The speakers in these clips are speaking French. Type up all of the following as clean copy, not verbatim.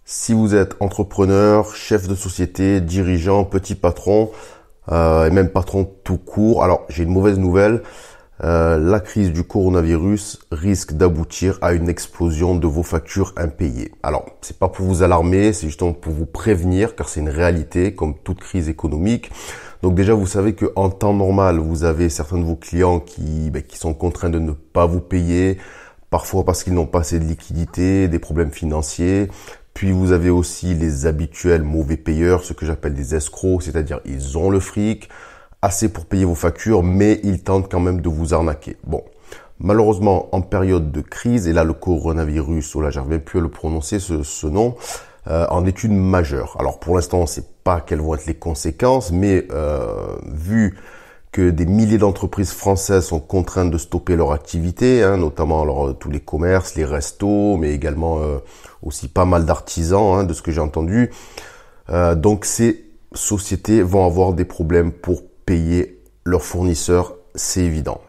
Si vous êtes entrepreneur, chef de société, dirigeant, petit patron, et même patron tout court, alors j'ai une mauvaise nouvelle. La crise du coronavirus risque d'aboutir à une explosion de vos factures impayées. Alors, c'est pas pour vous alarmer, c'est justement pour vous prévenir, car c'est une réalité, comme toute crise économique. Donc déjà, vous savez que en temps normal, vous avez certains de vos clients qui sont contraints de ne pas vous payer, parfois parce qu'ils n'ont pas assez de liquidité, des problèmes financiers. Puis vous avez aussi les habituels mauvais payeurs, ce que j'appelle des escrocs, c'est-à-dire ils ont le fric, assez pour payer vos factures, mais ils tentent quand même de vous arnaquer. Bon, malheureusement, en période de crise, et là le coronavirus, oh là j'arrive même plus à le prononcer ce nom, en est une majeure. Alors pour l'instant, on ne sait pas quelles vont être les conséquences, mais vu que des milliers d'entreprises françaises sont contraintes de stopper leur activité, notamment alors, tous les commerces, les restos, mais également aussi pas mal d'artisans, de ce que j'ai entendu. Donc ces sociétés vont avoir des problèmes pour payer leurs fournisseurs, c'est évident.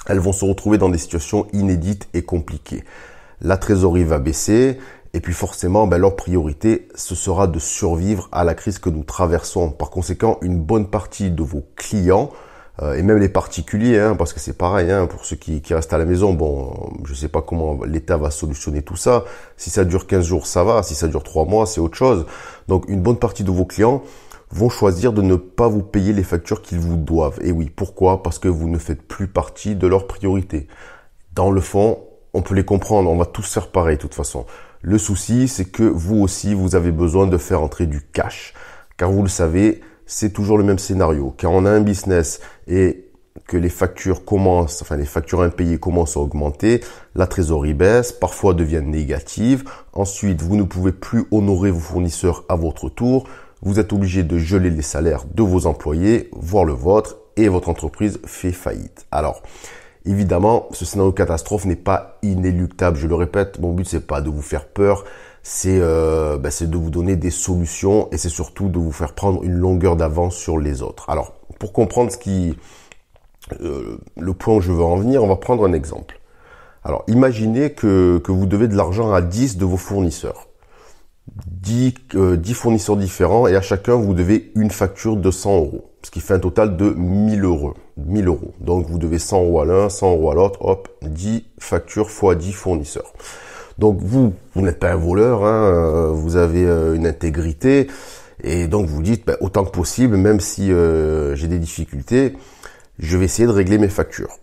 Elles vont se retrouver dans des situations inédites et compliquées. La trésorerie va baisser et puis forcément, leur priorité, ce sera de survivre à la crise que nous traversons. Par conséquent, une bonne partie de vos clients et même les particuliers, parce que c'est pareil, pour ceux qui restent à la maison, bon, je sais pas comment l'État va solutionner tout ça. Si ça dure 15 jours, ça va. Si ça dure 3 mois, c'est autre chose. Donc, une bonne partie de vos clients vont choisir de ne pas vous payer les factures qu'ils vous doivent. Et oui, pourquoi? Parce que vous ne faites plus partie de leurs priorités. Dans le fond, on peut les comprendre, on va tous faire pareil de toute façon. Le souci, c'est que vous aussi, vous avez besoin de faire entrer du cash. Car vous le savez, c'est toujours le même scénario. Quand on a un business et que les factures impayées commencent à augmenter, la trésorerie baisse, parfois devient négative. Ensuite, vous ne pouvez plus honorer vos fournisseurs à votre tour. Vous êtes obligé de geler les salaires de vos employés, voire le vôtre, et votre entreprise fait faillite. Alors, évidemment, ce scénario catastrophe n'est pas inéluctable. Je le répète, mon but c'est pas de vous faire peur, c'est de vous donner des solutions et c'est surtout de vous faire prendre une longueur d'avance sur les autres. Alors, pour comprendre le point où je veux en venir, on va prendre un exemple. Alors, imaginez que vous devez de l'argent à 10 de vos fournisseurs. 10 fournisseurs différents et à chacun vous devez une facture de 100 euros, ce qui fait un total de 1000 euros. 1000 euros. Donc vous devez 100 euros à l'un, 100 euros à l'autre, hop, 10 factures fois 10 fournisseurs. Donc vous n'êtes pas un voleur, vous avez une intégrité et donc vous dites autant que possible, même si j'ai des difficultés, je vais essayer de régler mes factures.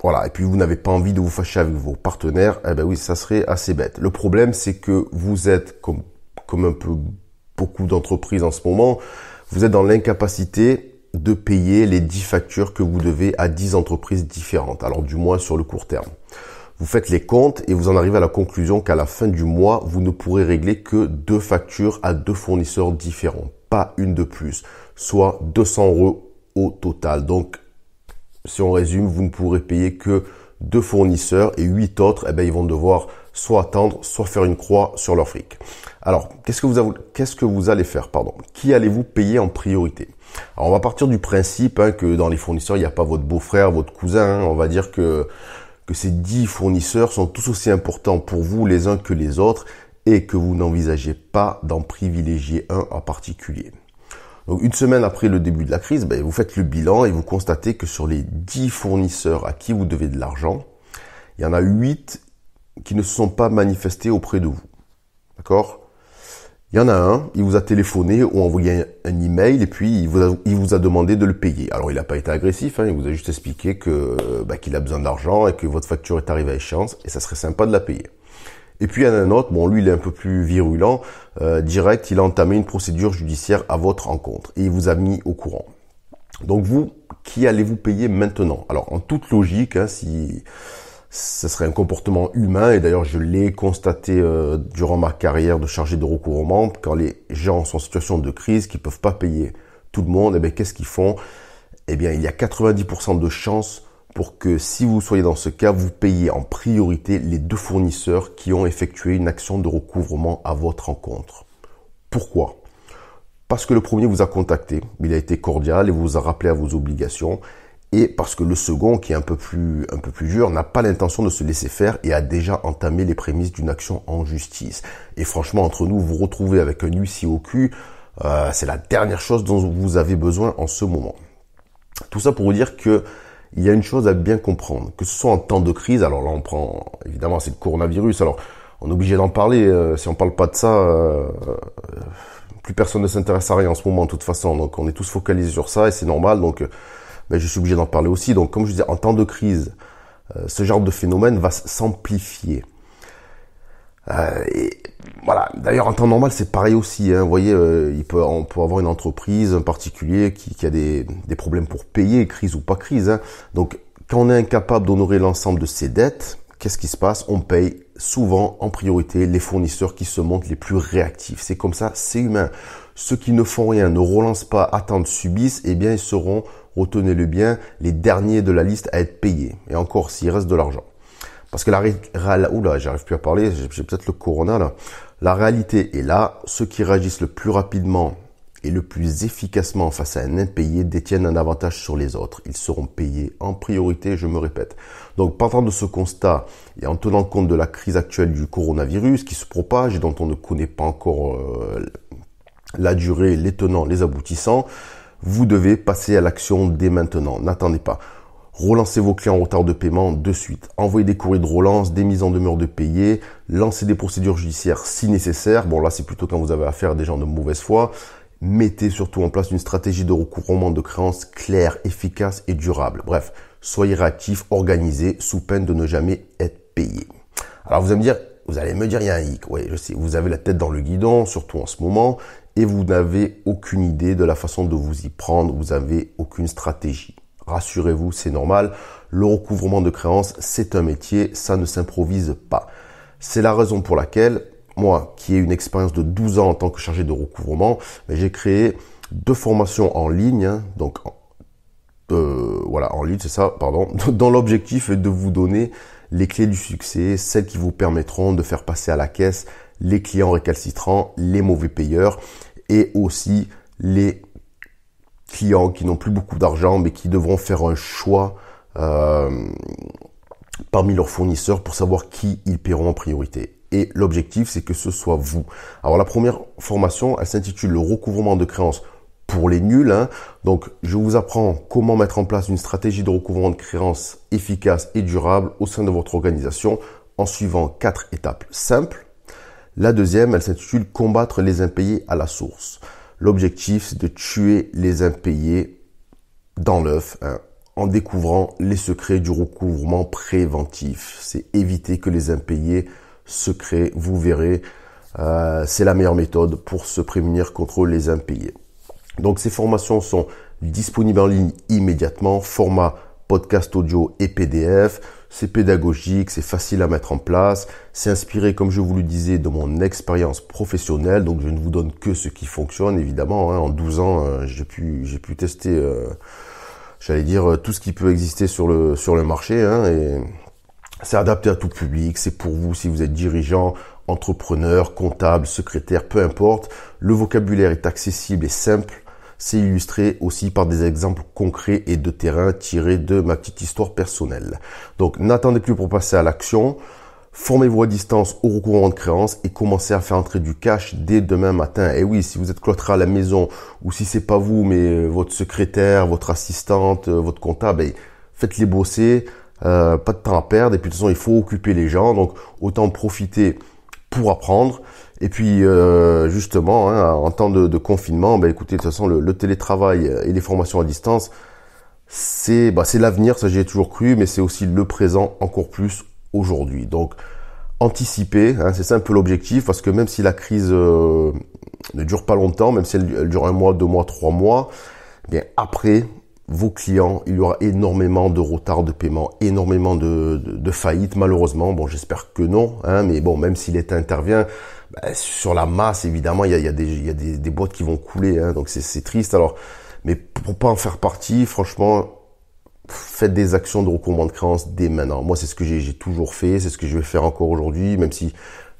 Voilà, et puis vous n'avez pas envie de vous fâcher avec vos partenaires, oui, ça serait assez bête. Le problème, c'est que vous êtes, comme un peu beaucoup d'entreprises en ce moment, vous êtes dans l'incapacité de payer les 10 factures que vous devez à 10 entreprises différentes, alors du moins sur le court terme. Vous faites les comptes et vous en arrivez à la conclusion qu'à la fin du mois, vous ne pourrez régler que 2 factures à 2 fournisseurs différents, pas une de plus, soit 200 euros au total. Donc, si on résume, vous ne pourrez payer que 2 fournisseurs et 8 autres, ils vont devoir soit attendre, soit faire une croix sur leur fric. Alors, qu'est-ce que vous allez faire, Qui allez-vous payer en priorité? Alors, on va partir du principe que dans les fournisseurs, il n'y a pas votre beau-frère, votre cousin. On va dire que ces 10 fournisseurs sont tous aussi importants pour vous les uns que les autres et que vous n'envisagez pas d'en privilégier un en particulier. Donc, une semaine après le début de la crise, vous faites le bilan et vous constatez que sur les 10 fournisseurs à qui vous devez de l'argent, il y en a 8 qui ne se sont pas manifestés auprès de vous. D'accord? Il y en a un, il vous a téléphoné ou envoyé un email et puis il vous a demandé de le payer. Alors, il n'a pas été agressif, il vous a juste expliqué qu'il a besoin d'argent et que votre facture est arrivée à échéance et ça serait sympa de la payer. Et puis il y en a un autre, lui il est un peu plus virulent, direct, il a entamé une procédure judiciaire à votre encontre et il vous a mis au courant. Donc vous, qui allez-vous payer maintenant? Alors en toute logique, si ce serait un comportement humain, et d'ailleurs je l'ai constaté durant ma carrière de chargé de recouvrement, quand les gens sont en situation de crise, qui peuvent pas payer tout le monde, qu'est-ce qu'ils font? Il y a 90% de chances pour que si vous soyez dans ce cas, vous payez en priorité les 2 fournisseurs qui ont effectué une action de recouvrement à votre encontre. Pourquoi? Parce que le premier vous a contacté, il a été cordial et vous a rappelé à vos obligations. Et parce que le second, qui est un peu plus dur, n'a pas l'intention de se laisser faire et a déjà entamé les prémices d'une action en justice. Et franchement, entre nous, vous retrouvez avec un huissier au cul, c'est la dernière chose dont vous avez besoin en ce moment. Tout ça pour vous dire que il y a une chose à bien comprendre, que ce soit en temps de crise. Alors là, on prend, évidemment, c'est le coronavirus. Alors, on est obligé d'en parler. Si on parle pas de ça, plus personne ne s'intéresse à rien en ce moment, de toute façon. Donc, on est tous focalisés sur ça et c'est normal. Donc, je suis obligé d'en parler aussi. Donc, comme je disais, en temps de crise, ce genre de phénomène va s'amplifier. Et voilà. D'ailleurs, en temps normal, c'est pareil aussi. Vous voyez, on peut avoir une entreprise, un particulier qui a des problèmes pour payer, crise ou pas crise. Donc, quand on est incapable d'honorer l'ensemble de ses dettes, qu'est-ce qui se passe? On paye souvent en priorité les fournisseurs qui se montrent les plus réactifs. C'est comme ça, c'est humain. Ceux qui ne font rien, ne relancent pas, attendent, subissent, eh bien, ils seront, retenez-le bien, les derniers de la liste à être payés. Et encore, s'il reste de l'argent. Parce que j'arrive plus à parler, j'ai peut-être le corona là. La réalité est là, ceux qui réagissent le plus rapidement et le plus efficacement face à un impayé détiennent un avantage sur les autres. Ils seront payés en priorité, je me répète. Donc, partant de ce constat et en tenant compte de la crise actuelle du coronavirus qui se propage et dont on ne connaît pas encore la durée, les tenants, les aboutissants, vous devez passer à l'action dès maintenant. N'attendez pas. Relancez vos clients en retard de paiement de suite. Envoyez des courriers de relance, des mises en demeure de payer, lancez des procédures judiciaires si nécessaire. Bon, là, c'est plutôt quand vous avez affaire à des gens de mauvaise foi. Mettez surtout en place une stratégie de recouvrement de créances claire, efficace et durable. Bref, soyez réactifs, organisés, sous peine de ne jamais être payé. Alors, vous allez me dire, il y a un hic. Oui, je sais, vous avez la tête dans le guidon, surtout en ce moment, et vous n'avez aucune idée de la façon de vous y prendre. Vous n'avez aucune stratégie. Rassurez-vous, c'est normal. Le recouvrement de créances, c'est un métier, ça ne s'improvise pas. C'est la raison pour laquelle, moi, qui ai une expérience de 12 ans en tant que chargé de recouvrement, j'ai créé 2 formations en ligne, en ligne, c'est ça, pardon, dont l'objectif est de vous donner les clés du succès, celles qui vous permettront de faire passer à la caisse les clients récalcitrants, les mauvais payeurs et aussi les clients qui n'ont plus beaucoup d'argent mais qui devront faire un choix parmi leurs fournisseurs pour savoir qui ils paieront en priorité. Et l'objectif, c'est que ce soit vous. Alors la première formation, elle s'intitule le recouvrement de créances pour les nuls. Donc je vous apprends comment mettre en place une stratégie de recouvrement de créances efficace et durable au sein de votre organisation en suivant 4 étapes simples. La deuxième, elle s'intitule combattre les impayés à la source. L'objectif, c'est de tuer les impayés dans l'œuf, en découvrant les secrets du recouvrement préventif. C'est éviter que les impayés se créent, vous verrez, c'est la meilleure méthode pour se prémunir contre les impayés. Donc ces formations sont disponibles en ligne immédiatement, format podcast audio et PDF. C'est pédagogique, c'est facile à mettre en place. C'est inspiré, comme je vous le disais, de mon expérience professionnelle. Donc, je ne vous donne que ce qui fonctionne, évidemment. En 12 ans, j'ai pu tester, tout ce qui peut exister sur le marché. Et c'est adapté à tout public. C'est pour vous si vous êtes dirigeant, entrepreneur, comptable, secrétaire, peu importe. Le vocabulaire est accessible et simple. C'est illustré aussi par des exemples concrets et de terrain tirés de ma petite histoire personnelle. Donc, n'attendez plus pour passer à l'action. Formez-vous à distance au recouvrement de créances et commencez à faire entrer du cash dès demain matin. Et oui, si vous êtes cloîtré à la maison ou si c'est pas vous, mais votre secrétaire, votre assistante, votre comptable, faites-les bosser. Pas de temps à perdre. Et puis, de toute façon, il faut occuper les gens. Donc, autant en profiter pour apprendre. Et puis justement, en temps de confinement, écoutez, de toute façon, le télétravail et les formations à distance, c'est l'avenir, ça j'y ai toujours cru, mais c'est aussi le présent encore plus aujourd'hui. Donc, anticiper, c'est ça un peu l'objectif, parce que même si la crise ne dure pas longtemps, même si elle dure 1 mois, 2 mois, 3 mois, après, vos clients, il y aura énormément de retard de paiement, énormément de faillites, malheureusement. Bon, j'espère que non, mais bon, même si l'État intervient, sur la masse, évidemment, il y a des boîtes qui vont couler, donc c'est triste. Alors, mais pour pas en faire partie, franchement, faites des actions de recouvrement de créances dès maintenant. Moi, c'est ce que j'ai toujours fait, c'est ce que je vais faire encore aujourd'hui, même si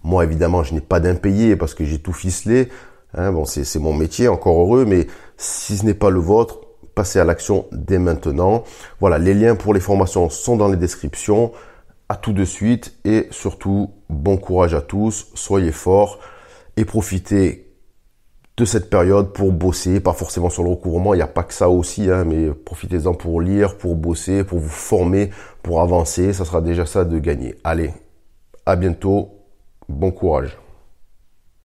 moi, évidemment, je n'ai pas d'impayé parce que j'ai tout ficelé. Bon, c'est mon métier, encore heureux, mais si ce n'est pas le vôtre, passer à l'action dès maintenant. Voilà, les liens pour les formations sont dans les descriptions. À tout de suite et surtout, bon courage à tous, soyez forts et profitez de cette période pour bosser, pas forcément sur le recouvrement, il n'y a pas que ça aussi, hein, mais profitez-en pour lire, pour bosser, pour vous former, pour avancer, ça sera déjà ça de gagner. Allez, à bientôt, bon courage.